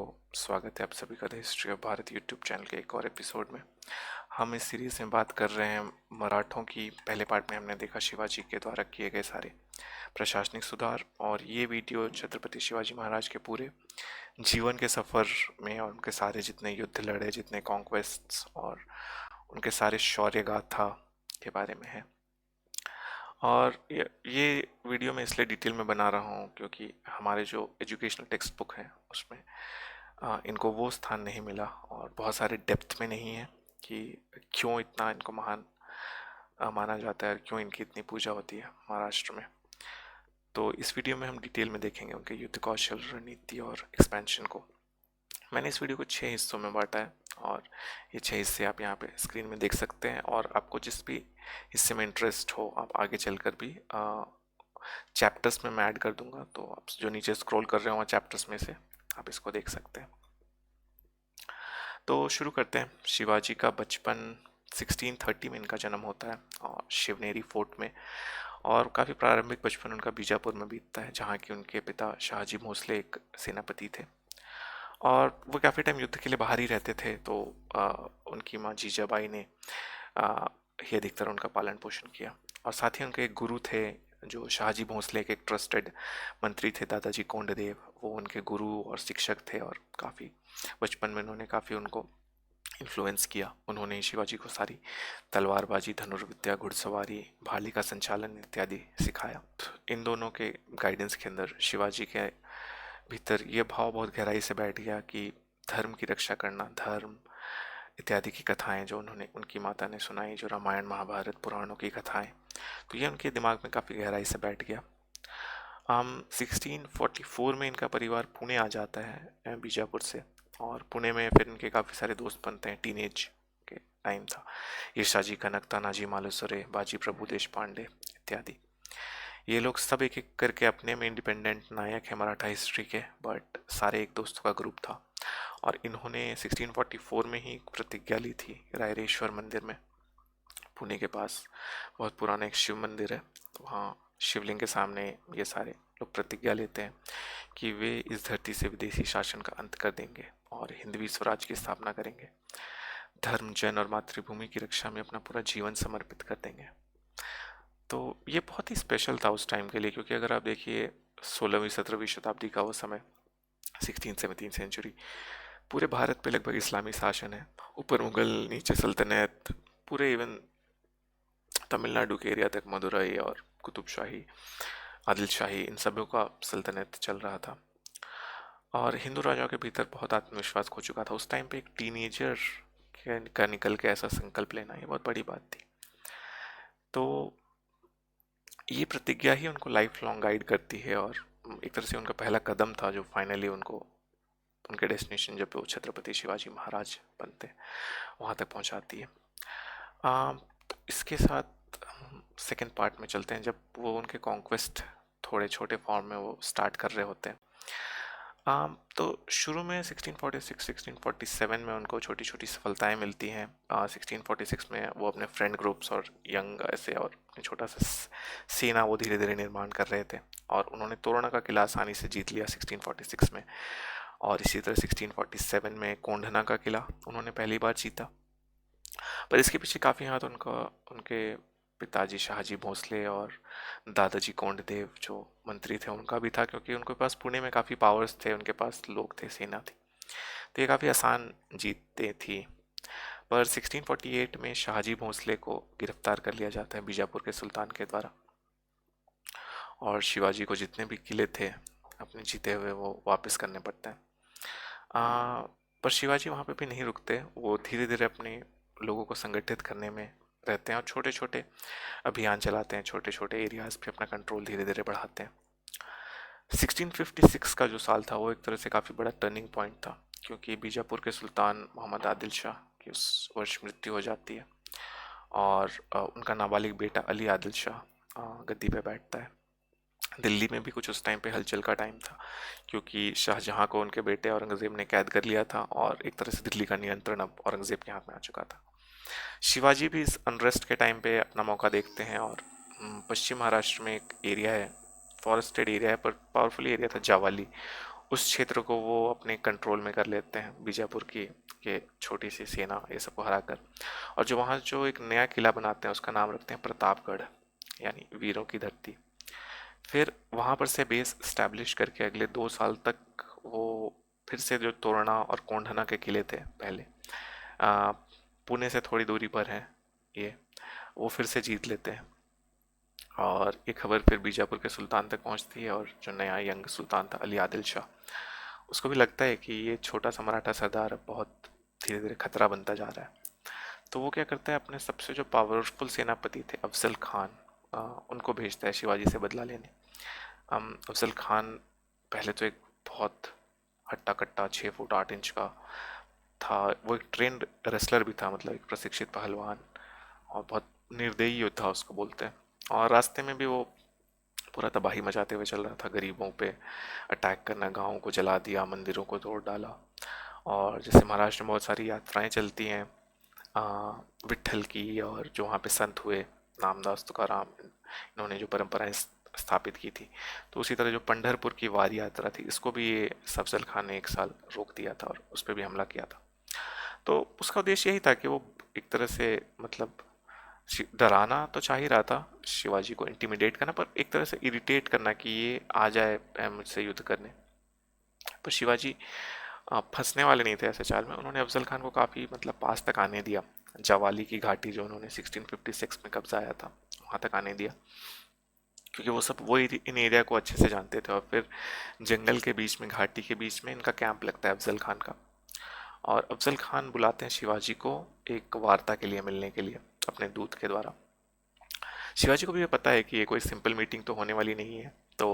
स्वागत है आप सभी का the history of Bharat YouTube channel के एक और एपिसोड में। हम इस सीरीज़ में बात कर रहे हैं मराठों की। पहले पार्ट में हमने देखा शिवाजी के द्वारा किए गए सारे प्रशासनिक सुधार, और ये वीडियो छत्रपति शिवाजी महाराज के पूरे जीवन के सफ़र में और उनके सारे जितने युद्ध लड़े, जितने कॉन्क्वेस्ट्स और उनके सारे शौर्य गाथा के बारे में है। और ये वीडियो मैं इसलिए डिटेल में बना रहा हूँ क्योंकि हमारे जो एजुकेशनल टेक्स्ट बुक हैं उसमें इनको वो स्थान नहीं मिला और बहुत सारे डेप्थ में नहीं है कि क्यों इतना इनको महान माना जाता है और क्यों इनकी इतनी पूजा होती है महाराष्ट्र में। तो इस वीडियो में हम डिटेल में देखेंगे उनके युद्ध कौशल, रणनीति और एक्सपेंशन को। मैंने इस वीडियो को 6 हिस्सों में बांटा है और ये 6 हिस्से आप यहाँ पे स्क्रीन में देख सकते हैं। और आपको जिस भी हिस्से में इंटरेस्ट हो आप आगे चलकर भी चैप्टर्स में मैं ऐड कर दूंगा, तो आप जो नीचे स्क्रॉल कर रहे हो चैप्टर्स में से आप इसको देख सकते हैं। तो शुरू करते हैं। शिवाजी का बचपन 1630 में इनका जन्म होता है और शिवनेरी फोर्ट में, और काफ़ी प्रारंभिक बचपन उनका बीजापुर में बीतता है जहाँ की उनके पिता शाहजी भोसले एक सेनापति थे और वो काफ़ी टाइम युद्ध के लिए बाहर ही रहते थे। तो उनकी माँ जीजाबाई ने ही अधिकतर उनका पालन पोषण किया, और साथ ही उनके एक गुरु थे जो शाहजी भोसले के एक ट्रस्टेड मंत्री थे, दादाजी कोंडदेव। वो उनके गुरु और शिक्षक थे और काफ़ी बचपन में उन्होंने काफ़ी उनको इन्फ्लुएंस किया। उन्होंने शिवाजी को सारी तलवारबाजी, धनुर्विद्या, घुड़सवारी, भाली का संचालन इत्यादि सिखाया। इन दोनों के गाइडेंस के अंदर शिवाजी के भीतर ये भाव बहुत गहराई से बैठ गया कि धर्म की रक्षा करना, धर्म इत्यादि की कथाएं जो उन्होंने उनकी माता ने सुनाई, जो रामायण महाभारत पुराणों की कथाएं, तो ये उनके दिमाग में काफ़ी गहराई से बैठ गया। 1644 में इनका परिवार पुणे आ जाता है बीजापुर से, और पुणे में फिर इनके काफ़ी सारे दोस्त बनते हैं। टीनेज के टाइम था। ईर्षाजी कनक, तानाजी मालुसरे, बाजी प्रभु देश पांडे इत्यादि। ये लोग सब एक एक करके अपने में इंडिपेंडेंट नायक है मराठा हिस्ट्री के, बट सारे एक दोस्तों का ग्रुप था। और इन्होंने 1644 में ही प्रतिज्ञा ली थी रायरेश्वर मंदिर में, पुणे के पास बहुत पुराना एक शिव मंदिर है। वहाँ शिवलिंग के सामने ये सारे लोग प्रतिज्ञा लेते हैं कि वे इस धरती से विदेशी शासन का अंत कर देंगे और हिंदवी स्वराज की स्थापना करेंगे, धर्म, जन और मातृभूमि की रक्षा में अपना पूरा जीवन समर्पित कर देंगे। तो ये बहुत ही स्पेशल था उस टाइम के लिए, क्योंकि अगर आप देखिए 16वीं 17वीं शताब्दी का वो समय, 16-17 सेंचुरी, पूरे भारत पे लगभग इस्लामी शासन है। ऊपर मुगल, नीचे सल्तनत, पूरे इवन तमिलनाडु के एरिया तक मदुरई और कुतुबशाही, आदिल शाही, इन सभी का सल्तनत चल रहा था। और हिंदू राजाओं के भीतर बहुत आत्मविश्वास खो चुका था। उस टाइम पे एक टीनेजर का निकल के ऐसा संकल्प लेना ये बहुत बड़ी बात थी। तो ये प्रतिज्ञा ही उनको लाइफ लॉन्ग गाइड करती है और एक तरह से उनका पहला कदम था जो फाइनली उनको उनके डेस्टिनेशन, जब वो छत्रपति शिवाजी महाराज बनते, वहाँ तक पहुँचाती है। इसके साथ सेकेंड पार्ट में चलते हैं, जब वो उनके कॉन्क्वेस्ट थोड़े छोटे फॉर्म में वो स्टार्ट कर रहे होते हैं। तो शुरू में 1646-1647 में उनको छोटी छोटी सफलताएं मिलती हैं। 1646 में वो अपने फ्रेंड ग्रुप्स और यंग ऐसे और अपने छोटा सा सेना वो धीरे धीरे निर्माण कर रहे थे, और उन्होंने तोरणा का किला आसानी से जीत लिया 1646 में। और इसी तरह 1647 में कोंढना का किला उन्होंने पहली बार जीता। पर इसके पीछे काफ़ी हाथ उनका उनके पिताजी शाहजी भोसले और दादाजी कोंडदेव जो मंत्री थे उनका भी था, क्योंकि उनके पास पुणे में काफ़ी पावर्स थे, उनके पास लोग थे, सेना थी, तो ये काफ़ी आसान जीतते थी। पर 1648 में शाहजी भोसले को गिरफ्तार कर लिया जाता है बीजापुर के सुल्तान के द्वारा, और शिवाजी को जितने भी किले थे अपने जीते हुए वो वापस करने पड़ते हैं। पर शिवाजी वहाँ पे भी नहीं रुकते, वो धीरे धीरे अपने लोगों को संगठित करने में रहते हैं और छोटे छोटे अभियान चलाते हैं, छोटे छोटे एरियाज पे अपना कंट्रोल धीरे धीरे बढ़ाते हैं। 1656 का जो साल था वो एक तरह से काफ़ी बड़ा टर्निंग पॉइंट था, क्योंकि बीजापुर के सुल्तान मोहम्मद आदिल शाह की उस वर्ष मृत्यु हो जाती है और उनका नाबालिग बेटा अली आदिल शाह गद्दी पे बैठता है। दिल्ली में भी कुछ उस टाइम पे हलचल का टाइम था, क्योंकि शाहजहां को उनके बेटे औरंगज़ेब ने कैद कर लिया था और एक तरह से दिल्ली का नियंत्रण अब औरंगज़ेब के हाथ में आ चुका था। शिवाजी भी इस अनरेस्ट के टाइम पे अपना मौका देखते हैं, और पश्चिम महाराष्ट्र में एक एरिया है, फॉरेस्टेड एरिया है पर पावरफुल एरिया था जावाली, उस क्षेत्र को वो अपने कंट्रोल में कर लेते हैं, बीजापुर की ये छोटी सी सेना ये सबको हराकर। और जो वहाँ जो एक नया किला बनाते हैं उसका नाम रखते हैं प्रतापगढ़, यानी वीरों की धरती। फिर वहाँ पर से बेस स्टैब्लिश करके अगले 2 साल तक वो फिर से जो तोरना और कोंढना के किले थे पहले, आ, पुणे से थोड़ी दूरी पर हैं ये, वो फिर से जीत लेते हैं। और ये खबर फिर बीजापुर के सुल्तान तक पहुंचती है, और जो नया यंग सुल्तान था अली आदिल शाह, उसको भी लगता है कि ये छोटा सा मराठा सरदार अब बहुत धीरे धीरे खतरा बनता जा रहा है। तो वो क्या करता है, अपने सबसे जो पावरफुल सेनापति थे अफजल खान, उनको भेजता है शिवाजी से बदला लेने। अफजल खान पहले तो एक बहुत हट्टा कट्टा 6 फुट 8 इंच का था। वो एक ट्रेंड रेसलर भी था, मतलब एक प्रशिक्षित पहलवान, और बहुत निर्दयी योद्धा उसको बोलते हैं। और रास्ते में भी वो पूरा तबाही मचाते हुए चल रहा था, गरीबों पे अटैक करना, गाँव को जला दिया, मंदिरों को तोड़ डाला। और जैसे महाराष्ट्र में बहुत सारी यात्राएं चलती हैं, आ, विट्ठल की, और जो वहाँ पे संत हुए नामदास तुकाराम, इन्होंने जो परंपराएं स्थापित की थी, तो उसी तरह जो पंढरपुर की वार यात्रा थी, इसको भी ये अफजल खान ने 1 साल रोक दिया था और उस पर भी हमला किया था। तो उसका उद्देश्य यही था कि वो एक तरह से, मतलब डराना तो चाह ही रहा था, शिवाजी को इंटिमिडेट करना, पर एक तरह से इरिटेट करना कि ये आ जाए मुझसे युद्ध करने। पर शिवाजी फंसने वाले नहीं थे ऐसे चाल में। उन्होंने अफजल खान को काफ़ी, मतलब पास तक आने दिया। जवाली की घाटी जो उन्होंने 1656 में कब्जा आया था, वहाँ तक आने दिया, क्योंकि वो सब वो इन एरिया को अच्छे से जानते थे। और फिर जंगल के बीच में, घाटी के बीच में इनका कैंप लगता है अफजल खान का। और अफजल खान बुलाते हैं शिवाजी को एक वार्ता के लिए, मिलने के लिए, अपने दूत के द्वारा। शिवाजी को भी ये पता है कि ये कोई सिंपल मीटिंग तो होने वाली नहीं है, तो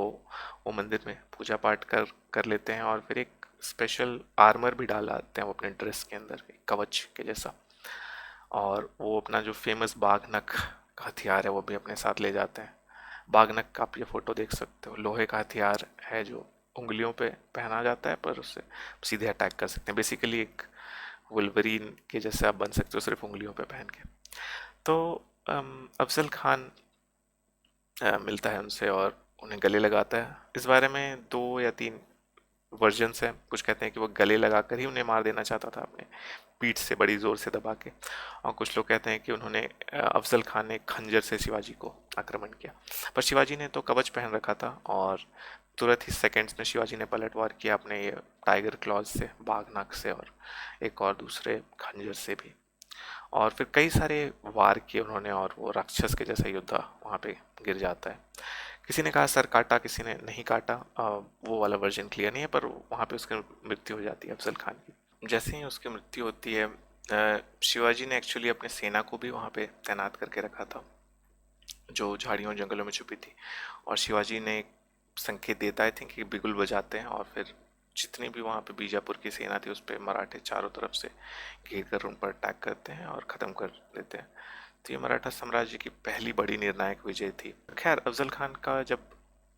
वो मंदिर में पूजा पाठ कर कर लेते हैं, और फिर एक स्पेशल आर्मर भी डाल आते हैं वो अपने ड्रेस के अंदर, एक कवच के जैसा। और वो अपना जो फेमस बाघनख का हथियार है वो भी अपने साथ ले जाते हैं। बाघनख का आप ये फोटो देख सकते हो, लोहे का हथियार है जो उंगलियों पे पहना जाता है, पर उससे सीधे अटैक कर सकते हैं। बेसिकली एक वुल्वरीन के जैसे आप बन सकते हो, सिर्फ उंगलियों पे पहन के। तो अफजल खान मिलता है उनसे और उन्हें गले लगाता है। इस बारे में 2 या 3 वर्जन्स हैं। कुछ कहते हैं कि वो गले लगाकर ही उन्हें मार देना चाहता था, अपने पीठ से बड़ी जोर से दबा के। और कुछ लोग कहते हैं कि उन्होंने अफजल खान ने खंजर से शिवाजी को आक्रमण किया। पर शिवाजी ने तो कवच पहन रखा था, और तुरंत ही सेकंड्स में शिवाजी ने पलटवार किया अपने ये टाइगर क्लॉज से, बाघनख से, और एक और दूसरे खंजर से भी। और फिर कई सारे वार किए उन्होंने, और वो राक्षस के जैसा योद्धा वहाँ पे गिर जाता है। किसी ने कहा सर काटा, किसी ने नहीं काटा, वो वाला वर्जन क्लियर नहीं है, पर वहाँ पे उसकी मृत्यु हो जाती है अफजल खान की। जैसे ही उसकी मृत्यु होती है, शिवाजी ने एक्चुअली अपने सेना को भी वहाँ पे तैनात करके रखा था, जो झाड़ियों जंगलों में छुपी थी। और शिवाजी ने एक संकेत देता है कि बिगुल बजाते हैं, और फिर जितनी भी वहाँ पे बीजापुर की सेना थी उस पर मराठे चारों तरफ से घेर कर उन पर अटैक करते हैं और ख़त्म कर देते हैं। तो ये मराठा साम्राज्य की पहली बड़ी निर्णायक विजय थी। खैर, अफजल खान का जब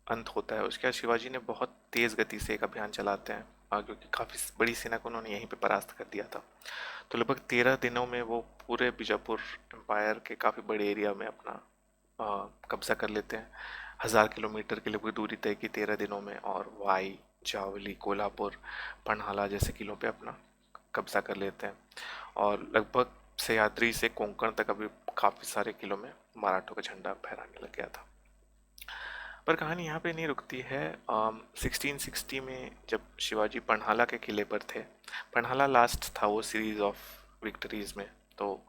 अंत होता है उसके बाद शिवाजी ने बहुत तेज़ गति से एक अभियान चलाते हैं, क्योंकि काफ़ी बड़ी सेना को उन्होंने यहीं पे परास्त कर दिया था। तो लगभग 13 दिनों में वो पूरे बीजापुर एम्पायर के काफ़ी बड़े एरिया में अपना कब्जा कर लेते हैं। 1000 किलोमीटर की लगभग दूरी तय की 13 दिनों में, और वाई, जावली, कोल्हापुर, पन्हाला जैसे किलों पे अपना कब्जा कर लेते हैं। और लगभग सह्याद्री से कोंकण तक अभी काफ़ी सारे किलों में मराठों का झंडा फहराने लग गया था। पर कहानी यहाँ पे नहीं रुकती है। 1660 में जब शिवाजी पन्हाला के किले पर थे, पन्हाला लास्ट था वो सीरीज ऑफ विक्टरीज में, तो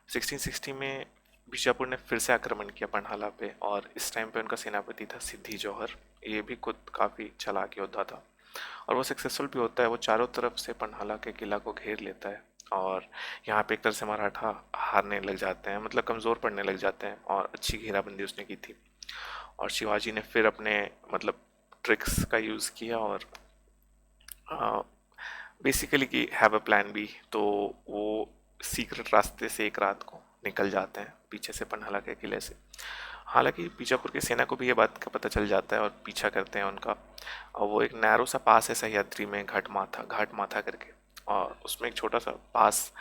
1660 में बीजापुर ने फिर से आक्रमण किया पन्हाला पे, और इस टाइम पे उनका सेनापति था सिद्धी जौहर। ये भी खुद काफ़ी चालाक योद्धा था, और वो सक्सेसफुल भी होता है। वो चारों तरफ से पन्हाला के किला को घेर लेता है, और यहाँ पे एक तरह से मराठा हारने लग जाते हैं, मतलब कमज़ोर पड़ने लग जाते हैं, और अच्छी घेराबंदी उसने की थी। और शिवाजी ने फिर अपने, मतलब ट्रिक्स का यूज़ किया, और बेसिकली कि हैव अ प्लान बी। तो वो सीक्रेट रास्ते से एक रात को निकल जाते हैं पीछे से पन्हाला के किले से। हालांकि बीजापुर की सेना को भी ये बात का पता चल जाता है, और पीछा करते हैं उनका। और वो एक नैरो सा पास है सह्याद्री में, घाट माथा करके, और उसमें एक छोटा सा पास,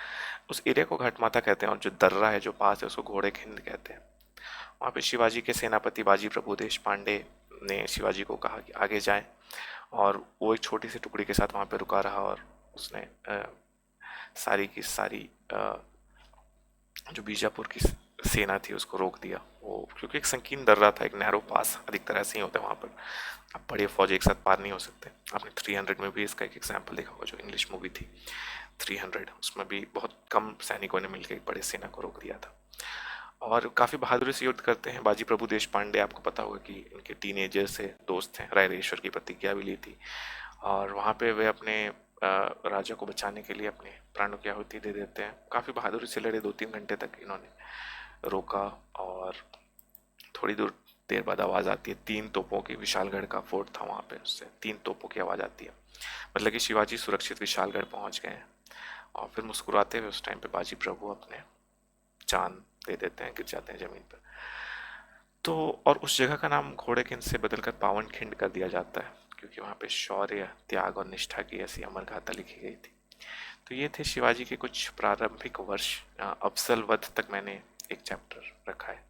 उस एरिया को घाट माथा कहते हैं, और जो दर्रा है जो पास है उसको घोड़े खिंड कहते हैं। वहाँ पे शिवाजी के सेनापति बाजी प्रभु देश पांडे ने शिवाजी को कहा कि आगे जाएं, और वो एक छोटी सी टुकड़ी के साथ वहाँ पे रुका रहा और उसने सारी की सारी जो बीजापुर की सेना थी उसको रोक दिया। वो क्योंकि एक संकीर्ण दर्रा था, एक नैरो पास अधिकतर ऐसे ही होता है वहाँ पर, अब बड़े फौज एक साथ पार नहीं हो सकते। आपने 300 में भी इसका एक एग्जाम्पल देखा होगा, जो इंग्लिश मूवी थी 300, उसमें भी बहुत कम सैनिकों ने मिलकर एक बड़े सेना को रोक दिया था। और काफ़ी बहादुरी से युद्ध करते हैं। बाजी प्रभु देश पांडे, आपको पता होगा कि इनके टीनेजर से दोस्त हैं, रायरेश्वर की प्रतिज्ञा भी ली थी और वहाँ पे वे अपने राजा को बचाने के लिए अपने प्राणों की आहुति दे देते हैं। काफ़ी बहादुरी से लड़े, 2-3 घंटे तक इन्होंने रोका और थोड़ी देर बाद आवाज़ आती है 3 तोपों की। विशालगढ़ का फोर्ट था वहाँ पे, उससे 3 तोपों की आवाज़ आती है, मतलब कि शिवाजी सुरक्षित विशालगढ़ पहुँच गए हैं। और फिर मुस्कुराते हुए उस टाइम पे बाजी प्रभु अपने जान दे देते हैं, गिर जाते हैं जमीन पर। तो और उस जगह का नाम घोड़ेखिंड से बदलकर पावनखिंड कर दिया जाता है, क्योंकि वहाँ पे शौर्य, त्याग और निष्ठा की ऐसी अमर गाथा लिखी गई थी। तो ये थे शिवाजी के कुछ प्रारंभिक वर्ष। अफसल वध तक मैंने एक चैप्टर रखा है।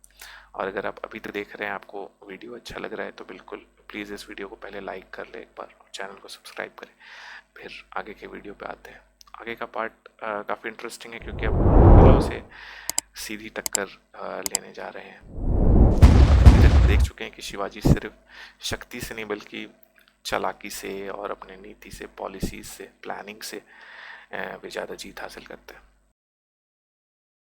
और अगर आप अभी तक देख रहे हैं, आपको वीडियो अच्छा लग रहा है, तो बिल्कुल प्लीज़ इस वीडियो को पहले लाइक कर ले एक बार और चैनल को सब्सक्राइब करें। फिर आगे के वीडियो पे आते हैं। आगे का पार्ट काफ़ी इंटरेस्टिंग है, क्योंकि अब मुगलों से सीधी टक्कर लेने जा रहे हैं। अभी तक हम देख चुके हैं कि शिवाजी सिर्फ शक्ति से नहीं, बल्कि चालाकी से और अपने नीति से, पॉलिसीज से, प्लानिंग से वे ज़्यादा जीत हासिल करते हैं।